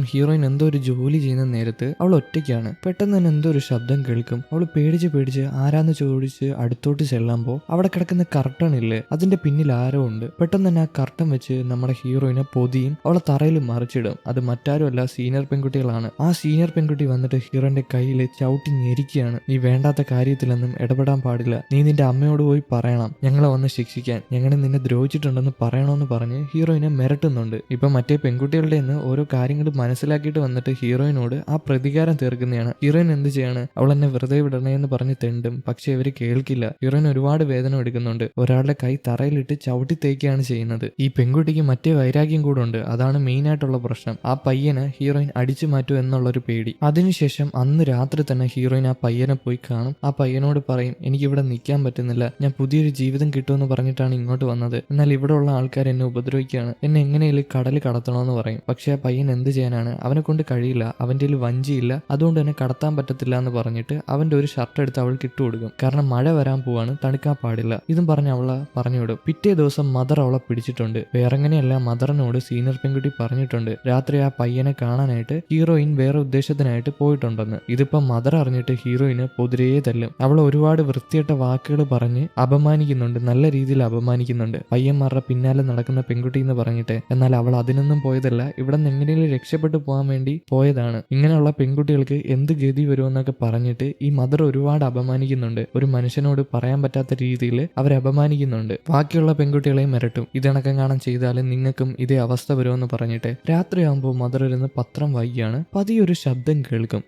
ഹീറോയിൻ എന്തോ ഒരു ജോലി ചെയ്യുന്ന നേരത്ത് അവൾ ഒറ്റയ്ക്കാണ്. പെട്ടെന്ന് തന്നെ എന്തോ ഒരു ശബ്ദം കേൾക്കും. അവൾ പേടിച്ച് ആരാന്ന് ചോദിച്ച് അടുത്തോട്ട് ചെല്ലുമ്പോൾ അവിടെ കിടക്കുന്ന കർട്ടൺ ഇല്ലേ, അതിന്റെ പിന്നിൽ ആരോ ഉണ്ട്. പെട്ടെന്ന് തന്നെ ആ കർട്ടൻ വെച്ച് നമ്മുടെ ഹീറോയിനെ പൊതിയും അവളെ തറയിൽ മറിച്ചിടും. അത് മറ്റാരുമല്ല, സീനിയർ പെൺകുട്ടികളാണ്. ആ സീനിയർ പെൺകുട്ടി വന്നിട്ട് ഹീറോയിന്റെ കയ്യിൽ ചവിട്ടി ഞെരിക്കുകയാണ്. നീ വേണ്ടാത്ത കാര്യത്തിലൊന്നും ഇടപെടാൻ പാടില്ല, നീ നിന്റെ അമ്മയോട് പോയി പറയണം, ഞങ്ങളെ വന്ന് ശിക്ഷിക്കാൻ, ഞങ്ങൾ നിന്നെ ദ്രോഹിച്ചിട്ടുണ്ടെന്ന് പറയണമെന്ന് പറഞ്ഞ് ഹീറോയിനെ മിരട്ടുന്നുണ്ട്. ഇപ്പൊ മറ്റേ പെൺകുട്ടികളുടെ നിന്ന് ഓരോ കാര്യങ്ങൾ മനസ്സിലാക്കിയിട്ട് വന്നിട്ട് ഹീറോയിനോട് ആ പ്രതികാരം തീർക്കുന്നതാണ്. ഹീറോയിൻ എന്ത് ചെയ്യാണ്, അവൾ എന്നെ വെറുതെ വിടണേ എന്ന് പറഞ്ഞ് തെണ്ടും. പക്ഷെ ഇവര് കേൾക്കില്ല. ഹീറോയിൻ ഒരുപാട് വേദന എടുക്കുന്നുണ്ട്. ഒരാളുടെ കൈ തറയിലിട്ട് ചവിട്ടി തേക്കുകയാണ് ചെയ്യുന്നത്. ഈ പെൺകുട്ടിക്ക് മറ്റേ വൈരാഗ്യം കൂടെ ഉണ്ട്. അതാണ് മെയിൻ ആയിട്ടുള്ള പ്രശ്നം. ആ പയ്യനെ ഹീറോയിൻ അടിച്ചു മാറ്റും എന്നുള്ളൊരു പേടി. അതിനുശേഷം അന്ന് രാത്രി തന്നെ ഹീറോയിൻ ആ പയ്യനെ പോയി കാണും. ആ പയ്യനോട് പറയും, എനിക്കിവിടെ നിൽക്കാൻ പറ്റുന്നില്ല, ഞാൻ പുതിയൊരു ജീവിതം കിട്ടുമെന്ന് പറഞ്ഞിട്ടാണ് ഇങ്ങോട്ട് വന്നത്. എന്നാൽ ഇവിടെ ഉള്ള ആൾക്കാർ എന്നെ ഉപദ്രവിക്കുകയാണ്, എന്നെ എങ്ങനെയും കടൽ കടത്തണമെന്ന് പറയും. പക്ഷെ ആ പയ്യൻ എന്ത് ചെയ്യാനാണ്, അവനെ കൊണ്ട് കഴിയില്ല, അവന്റെ വഞ്ചിയില്ല, അതുകൊണ്ട് തന്നെ കടത്താൻ പറ്റത്തില്ല എന്ന് പറഞ്ഞിട്ട് അവന്റെ ഒരു ഷർട്ട് എടുത്ത് അവൾക്ക് ഇട്ടു കൊടുക്കും. കാരണം മഴ വരാൻ പോവാണ്, തണുക്കാൻ പാടില്ല. ഇതും പറഞ്ഞ് അവളെ പറഞ്ഞുവിടും. പിറ്റേ ദിവസം മദർ അവളെ പിടിച്ചിട്ടുണ്ട്. വേറെങ്ങനെയല്ല, മദറിനോട് സീനിയർ പെൺകുട്ടി പറഞ്ഞിട്ടുണ്ട് രാത്രി ആ പയ്യനെ കാണാനായിട്ട് ഹീറോയിൻ വേറെ ഉദ്ദേശത്തിനായിട്ട് പോയിട്ടുണ്ടെന്ന്. ഇതിപ്പോ മദർ അറിഞ്ഞിട്ട് ഹീറോയിന് പൊതിരേ തല്ലും. അവളെ ഒരുപാട് വൃത്തികെട്ട വാക്കുകൾ പറഞ്ഞ് അപമാനിക്കുന്നുണ്ട്, നല്ല രീതിയിൽ അപമാനിക്കുന്നുണ്ട്. പയ്യന്മാരുടെ പിന്നാലെ നടക്കുന്ന പെൺകുട്ടി എന്ന് പറഞ്ഞിട്ട്. എന്നാൽ അവൾ അതിനൊന്നും പോയതല്ല, ഇവിടെ നിന്ന് എങ്ങനെയും രക്ഷപ്പെട്ടു പോകാൻ വേണ്ടി പോയതാണ്. ഇങ്ങനെയുള്ള പെൺകുട്ടികൾക്ക് എന്ത് ഗതി വരുമെന്നൊക്കെ പറഞ്ഞിട്ട് ഈ മദർ ഒരുപാട് അപമാനിക്കുന്നുണ്ട്. ഒരു മനുഷ്യനോട് പറയാൻ പറ്റാത്ത രീതിയിൽ അവരെ അപമാനിക്കുന്നുണ്ട്. ബാക്കിയുള്ള പെൺകുട്ടികളെയും മിരട്ടും. ഇതണക്കം കാണാൻ ചെയ്താലും നിങ്ങൾക്കും ഇതേ അവസ്ഥ വരുമെന്ന് പറഞ്ഞിട്ട്. രാത്രിയാകുമ്പോൾ മദർ ഇരുന്ന് പത്രം വായിക്കുകയാണ്. പതിയൊരു ശബ്ദം കേൾക്കും.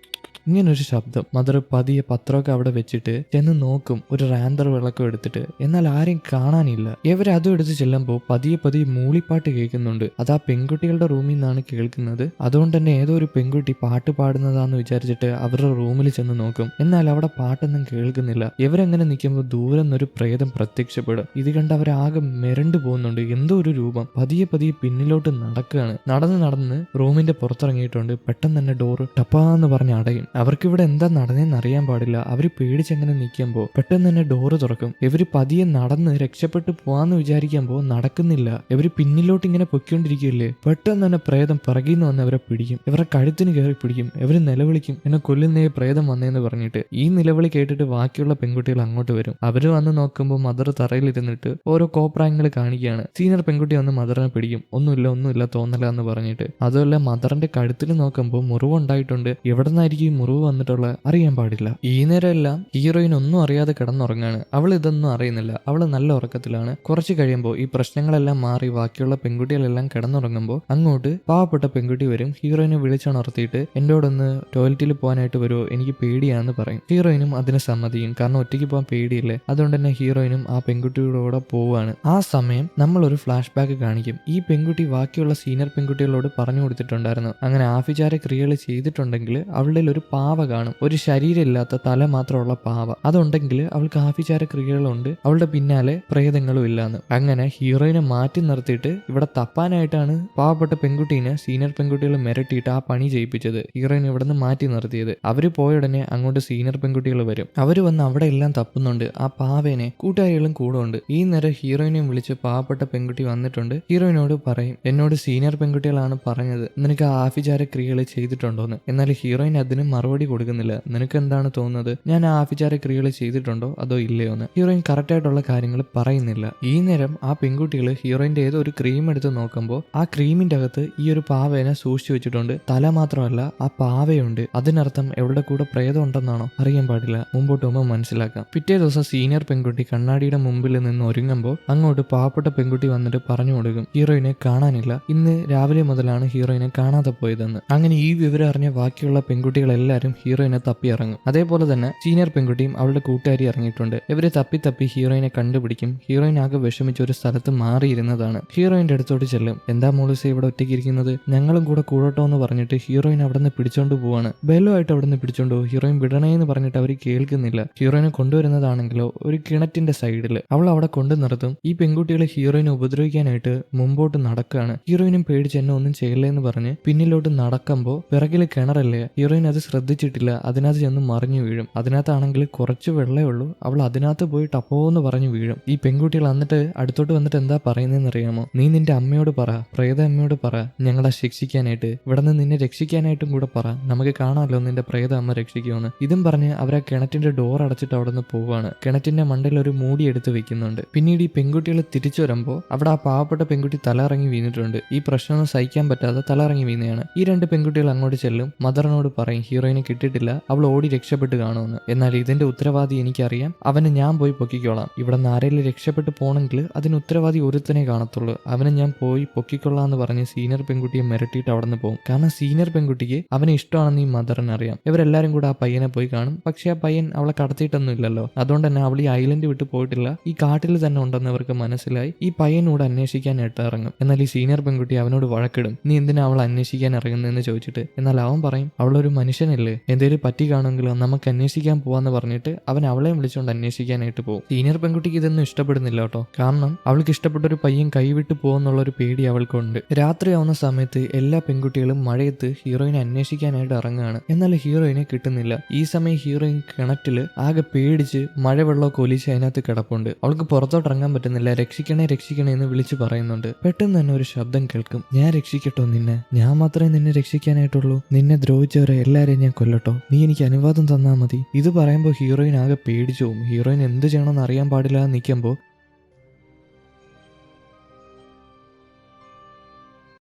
ഇങ്ങനൊരു ശബ്ദം. മദർ പതിയെ പത്രമൊക്കെ അവിടെ വെച്ചിട്ട് ചെന്ന് നോക്കും, ഒരു റാന്തർ വിളക്കം എടുത്തിട്ട്. എന്നാൽ ആരെയും കാണാനില്ല. ഇവരതും എടുത്ത് ചെല്ലുമ്പോൾ പതിയെ മൂളിപ്പാട്ട് കേൾക്കുന്നുണ്ട്. അത് ആ പെൺകുട്ടികളുടെ റൂമിൽ നിന്നാണ് കേൾക്കുന്നത്. അതുകൊണ്ട് തന്നെ ഏതോ ഒരു പെൺകുട്ടി പാട്ട് പാടുന്നതാന്ന് വിചാരിച്ചിട്ട് അവരുടെ റൂമിൽ ചെന്ന് നോക്കും. എന്നാൽ അവിടെ പാട്ടൊന്നും കേൾക്കുന്നില്ല. ഇവരെങ്ങനെ നിൽക്കുമ്പോൾ ദൂരെ നിന്നൊരു പ്രേതം പ്രത്യക്ഷപ്പെടും. ഇത് കണ്ട് അവരാകെ മിരണ്ടു പോകുന്നുണ്ട്. എന്തോ ഒരു രൂപം പതിയെ പിന്നിലോട്ട് നടക്കുകയാണ്. നടന്ന് റൂമിന്റെ പുറത്തിറങ്ങിയിട്ടുണ്ട്. പെട്ടെന്ന് തന്നെ ഡോറ് ടപ്പാന്ന് പറഞ്ഞ് അടയും. അവർക്കിവിടെ എന്താ നടന്നതെന്ന് അറിയാൻ പാടില്ല. അവര് പേടിച്ചെങ്ങനെ നിൽക്കുമ്പോൾ പെട്ടെന്ന് തന്നെ ഡോറ് തുറക്കും. ഇവര് പതിയെ നടന്ന് രക്ഷപ്പെട്ടു പോവാന്ന് വിചാരിക്കുമ്പോൾ നടക്കുന്നില്ല. ഇവര് പിന്നിലോട്ട് ഇങ്ങനെ പൊയ്ക്കൊണ്ടിരിക്കുകയല്ലേ. പെട്ടെന്ന് തന്നെ പ്രേതം പിറകിന്ന് വന്ന് അവരെ പിടിക്കും. ഇവരുടെ കഴുത്തിന് കയറി പിടിക്കും. ഇവര് നിലവിളിക്കും, എന്നെ കൊല്ലുന്നേ പ്രേതം വന്നേന്ന് പറഞ്ഞിട്ട്. ഈ നിലവിളി കേട്ടിട്ട് ബാക്കിയുള്ള പെൺകുട്ടികൾ അങ്ങോട്ട് വരും. അവര് വന്ന് നോക്കുമ്പോൾ മദർ തറയിലിരുന്നിട്ട് ഓരോ കോപ്രായങ്ങൾ കാണിക്കുകയാണ്. സീനിയർ പെൺകുട്ടി വന്ന് മദറിനെ പിടിക്കും. ഒന്നുമില്ല തോന്നല എന്ന് പറഞ്ഞിട്ട്. അതുമല്ല, മദറിന്റെ കഴുത്തിൽ നോക്കുമ്പോൾ മുറിവുണ്ടായിട്ടുണ്ട്. എവിടെ നിന്നായിരിക്കും മുറിവ് വന്നിട്ടുള്ള അറിയാൻ പാടില്ല. ഈ നേരം എല്ലാം ഹീറോയിൻ ഒന്നും അറിയാതെ കിടന്നുറങ്ങാണ്. അവൾ ഇതൊന്നും അറിയുന്നില്ല. അവള് നല്ല ഉറക്കത്തിലാണ്. കുറച്ച് കഴിയുമ്പോൾ ഈ പ്രശ്നങ്ങളെല്ലാം മാറി ബാക്കിയുള്ള പെൺകുട്ടികളെല്ലാം കിടന്നുറങ്ങുമ്പോൾ അങ്ങോട്ട് പാവപ്പെട്ട പെൺകുട്ടി വരും. ഹീറോയിനെ വിളിച്ചുണർത്തിയിട്ട് എന്നോടൊന്ന് ടോയ്ലറ്റിൽ പോകാനായിട്ട് വരുമോ, എനിക്ക് പേടിയാന്ന് പറയും. ഹീറോയിനും അതിന് സമ്മതിയും. കാരണം ഒറ്റയ്ക്ക് പോകാൻ പേടിയില്ലേ. അതുകൊണ്ട് തന്നെ ഹീറോയിനും ആ പെൺകുട്ടിയുടെ കൂടെ പോവാണ്. ആ സമയം നമ്മളൊരു ഫ്ലാഷ് ബാക്ക് കാണിക്കും. ഈ പെൺകുട്ടി ബാക്കിയുള്ള സീനിയർ പെൺകുട്ടികളോട് പറഞ്ഞു കൊടുത്തിട്ടുണ്ടായിരുന്നു, അങ്ങനെ ആഭിചാര ക്രിയകൾ ചെയ്തിട്ടുണ്ടെങ്കിൽ അവളുടെ ഒരു പാവ കാണും, ഒരു ശരീരമില്ലാത്ത തല മാത്രമുള്ള പാവ. അതുണ്ടെങ്കിൽ അവൾക്ക് ആഭിചാര ക്രിയകളുണ്ട്, അവളുടെ പിന്നാലെ പ്രേതങ്ങളും ഇല്ലാന്ന്. അങ്ങനെ ഹീറോയിനെ മാറ്റി നിർത്തിയിട്ട് ഇവിടെ തപ്പാനായിട്ടാണ് പാവപ്പെട്ട പെൺകുട്ടീനെ സീനിയർ പെൺകുട്ടികൾ മിരട്ടിയിട്ട് ആ പണി ചെയ്യിപ്പിച്ചത്. ഹീറോയിൻ ഇവിടെ നിന്ന് മാറ്റി നിർത്തിയത്. അവര് പോയ ഉടനെ അങ്ങോട്ട് സീനിയർ പെൺകുട്ടികൾ വരും. അവര് വന്ന് അവിടെ എല്ലാം തപ്പുന്നുണ്ട്. ആ പാവേനെ കൂട്ടുകാരികളും കൂടെ ഉണ്ട്. ഈ നേരം ഹീറോയിനെയും വിളിച്ച് പാവപ്പെട്ട പെൺകുട്ടി വന്നിട്ടുണ്ട്. ഹീറോയിനോട് പറയും, എന്നോട് സീനിയർ പെൺകുട്ടികളാണ് പറഞ്ഞത് നിനക്ക് ആ ആഭിചാര ക്രിയകൾ ചെയ്തിട്ടുണ്ടോന്ന്. എന്നാൽ ഹീറോയിൻ അതിന് മറുപടി കൊടുക്കുന്നില്ല. നിനക്ക് എന്താണ് തോന്നുന്നത്, ഞാൻ ആ ആഭിചാര ക്രിയകൾ ചെയ്തിട്ടുണ്ടോ അതോ ഇല്ലയോ എന്ന്. ഹീറോയിൻ കറക്റ്റ് ആയിട്ടുള്ള കാര്യങ്ങൾ പറയുന്നില്ല. ഈ നേരം ആ പെൺകുട്ടികൾ ഹീറോയിന്റെ ഏതോ ഒരു ക്രീം എടുത്ത് നോക്കുമ്പോൾ ആ ക്രീമിന്റെ അകത്ത് ഈ ഒരു പാവേനെ സൂക്ഷിച്ചു വെച്ചിട്ടുണ്ട്. തല മാത്രമല്ല, ആ പാവയുണ്ട്. അതിനർത്ഥം എവിടെ കൂടെ പ്രേതം ഉണ്ടെന്നാണോ, അറിയാൻ പാടില്ല. മുമ്പോട്ട് പോകുമ്പോൾ മനസ്സിലാക്കാം. പിറ്റേ ദിവസം സീനിയർ പെൺകുട്ടി കണ്ണാടിയുടെ മുമ്പിൽ നിന്ന് ഒരുങ്ങുമ്പോൾ അങ്ങോട്ട് പാവപ്പെട്ട പെൺകുട്ടി വന്നിട്ട് പറഞ്ഞു കൊടുക്കും, ഹീറോയിനെ കാണാനില്ല, ഇന്ന് രാവിലെ മുതലാണ് ഹീറോയിനെ കാണാതെ പോയതെന്ന്. അങ്ങനെ ഈ വിവരം അറിഞ്ഞ ബാക്കിയുള്ള പെൺകുട്ടികളെല്ലാരും ഹീറോയിനെ തപ്പി ഇറങ്ങും. അതേപോലെ തന്നെ സീനിയർ പെൺകുട്ടിയും അവളുടെ കൂട്ടുകാരി ഇറങ്ങിയിട്ടുണ്ട്. ഇവര് തപ്പി ഹീറോയിനെ കണ്ടുപിടിക്കും. ഹീറോയിൻ ആകെ വിഷമിച്ച ഒരു സ്ഥലത്ത് മാറിയിരുന്നതാണ്. ഹീറോയിന്റെ അടുത്തോട്ട് ചെല്ലും. എന്താ മോളിസെ ഇവിടെ ഒറ്റയ്ക്ക് ഇരിക്കുന്നത്, ഞങ്ങളും കൂടെ കൂടട്ടോ എന്ന് പറഞ്ഞിട്ട് ഹീറോയിൻ അവിടെ നിന്ന് പിടിച്ചോണ്ട് പോവാണ്. ബെല്ലുമായിട്ട് അവിടെ നിന്ന് പിടിച്ചോണ്ട് പോകും. ഹീറോയിൻ വിടണേന്ന് പറഞ്ഞിട്ട് അവർ കേൾക്കുന്നില്ല. ഹീറോയിനെ കൊണ്ടുവരുന്നതാണെങ്കിലോ ഒരു കിണറ്റിന്റെ സൈഡിൽ. അവൾ അവിടെ കൊണ്ടു നിർത്തും. ഈ പെൺകുട്ടികളെ ഹീറോയിനെ ഉപദ്രവിക്കാനായിട്ട് മുമ്പോട്ട് നടക്കുകയാണ്. ഹീറോയിനും പേടിച്ച് എന്നെ ഒന്നും ചെയ്യല്ലേ എന്ന് പറഞ്ഞ് പിന്നിലോട്ട് നടക്കുമ്പോൾ പിറകിൽ കിണറല്ലേ. ഹീറോയിൻ അത് ശ്രദ്ധിച്ചിട്ടില്ല, അതിനകത്ത് ചെന്ന് മറിഞ്ഞു വീഴും. അതിനകത്താണെങ്കിൽ കുറച്ച് വെള്ളമേ ഉള്ളൂ. അവൾ അതിനകത്ത് പോയി ടപ്പോന്ന് പറഞ്ഞു വീഴും. ഈ പെൺകുട്ടികൾ എന്നിട്ട് അടുത്തോട്ട് വന്നിട്ട് എന്താ പറയുന്നതെന്ന് അറിയാമോ? നീ നിന്റെ അമ്മയോട് പറ, പ്രേത അമ്മയോട് പറ, ഞങ്ങളെ ശിക്ഷിക്കാനായിട്ട്, ഇവിടെ നിന്ന് നിന്നെ രക്ഷിക്കാനായിട്ടും കൂടെ പറ, നമുക്ക് കാണാമല്ലോ നിന്റെ പ്രേത അമ്മ രക്ഷിക്കുമെന്ന്. ഇതും പറഞ്ഞ് അവരാ കിണറ്റിന്റെ ഡോർ അടച്ചിട്ട് അവിടെ നിന്ന് പോവാണ്. കിണറ്റിന്റെ മണ്ടയിൽ ഒരു മൂടി എടുത്ത് വെക്കുന്നുണ്ട്. പിന്നീട് ഈ പെൺകുട്ടികൾ തിരിച്ചു വരുമ്പോൾ അവിടെ ആ പാവപ്പെട്ട പെൺകുട്ടി തലയിറങ്ങി വീണിട്ടുണ്ട്. ഈ പ്രശ്നമൊന്നും സഹിക്കാൻ പറ്റാതെ തലയിറങ്ങി വീണയാണ്. ഈ രണ്ട് പെൺകുട്ടികൾ അങ്ങോട്ട് ചെല്ലും, മദറിനോട് പറയും ഹീറോയിനെ കിട്ടിയിട്ടില്ല, അവൾ ഓടി രക്ഷപ്പെട്ട് കാണുമെന്ന്. എന്നാൽ ഇതിന്റെ ഉത്തരവാദി എനിക്കറിയാം, അവനെ ഞാൻ പോയി പൊക്കിക്കോളാം. ഇവിടെ നിന്ന് ആരെങ്കിലും രക്ഷപ്പെട്ട് പോകണമെങ്കിൽ അതിന് ഉത്തരവാദി ഒരുത്തനെ കാണത്തുള്ളൂ, അവനെ ഞാൻ പോയി പൊക്കിക്കൊള്ളാം എന്ന് പറഞ്ഞ് സീനിയർ പെൺകുട്ടിയെ മിരട്ടിയിട്ട് അവിടെ നിന്ന് പോകും. കാരണം സീനിയർ പെൺകുട്ടിക്ക് അവനെ ഇഷ്ടമാണെന്ന് ഈ മദറിന് അറിയാം. ഇവരെല്ലാരും കൂടെ ആ പയ്യനെ പോയി കാണും. പക്ഷെ ആ പയ്യൻ അവളെ കടത്തിയിട്ടൊന്നും ഇല്ലല്ലോ. അതുകൊണ്ട് തന്നെ അവൾ ഈ ഐലൻഡ് വിട്ട് പോയിട്ടില്ല, ഈ കാട്ടിൽ തന്നെ ഉണ്ടെന്ന് അവർക്ക് മനസ്സിലായി. ഈ പയ്യനോട് അന്വേഷിക്കാനായിട്ട് ഇറങ്ങും. എന്നാൽ ഈ സീനിയർ പെൺകുട്ടി അവനോട് വഴക്കിടും, നീ എന്തിനാ അവൾ അന്വേഷിക്കാൻ ഇറങ്ങുന്നതെന്ന് ചോദിച്ചിട്ട്. എന്നാൽ അവൻ പറയും അവളൊരു മനുഷ്യനല്ലേ, എന്തേലും പറ്റി കാണുമെങ്കിലോ, നമുക്ക് അന്വേഷിക്കാൻ പോവാന്ന് പറഞ്ഞിട്ട് അവൻ അവളെ വിളിച്ചുകൊണ്ട് അന്വേഷിക്കാനായിട്ട് പോകും. സീനിയർ പെൺകുട്ടിക്ക് ഇതൊന്നും ഇഷ്ടപ്പെടുന്നില്ല കേട്ടോ. കാരണം അവൾക്ക് ഇഷ്ടപ്പെട്ട ഒരു പയ്യൻ കൈവിട്ട് പോകുന്നുള്ള ഒരു പേടി അവൾക്കുണ്ട്. രാത്രിയാവുന്ന സമയത്ത് എല്ലാ പെൺകുട്ടികളും മഴയത്ത് ഹീറോയിനെ അന്വേഷിക്കാനായിട്ട് ഇറങ്ങുകയാണ്. എന്നാൽ ഹീറോയിനെ കിട്ടുന്നില്ല. ഈ സമയം ഹീറോയിൻ കിണറ്റില് ആകെ പേടിച്ച് മഴവെള്ളമൊക്കെ ഒലിച്ച് അതിനകത്ത് കിടപ്പുണ്ട്. അവൾക്ക് പുറത്തോട്ട് ഇറങ്ങാൻ പറ്റുന്നില്ല. രക്ഷിക്കണേ രക്ഷിക്കണേ എന്ന് വിളിച്ചു പറയുന്നുണ്ട്. പെട്ടെന്ന് തന്നെ ഒരു ശബ്ദം കേൾക്കും, ഞാൻ രക്ഷിക്കട്ടോ നിന്നെ, ഞാൻ മാത്രമേ നിന്നെ രക്ഷിക്കാനായിട്ടുള്ളൂ, നിന്നെ ദ്രോഹിച്ചവരെ എല്ലാരെയും ഞാൻ കൊല്ലട്ടോ, നീ എനിക്ക് അനുവാദം തന്നാ മതി. ഇത് പറയുമ്പോൾ ഹീറോയിൻ ആകെ പേടിച്ചു പോകും. ഹീറോയിൻ എന്ത് ചെയ്യണമെന്ന് അറിയാൻ പാടില്ലാതെ നിൽക്കുമ്പോൾ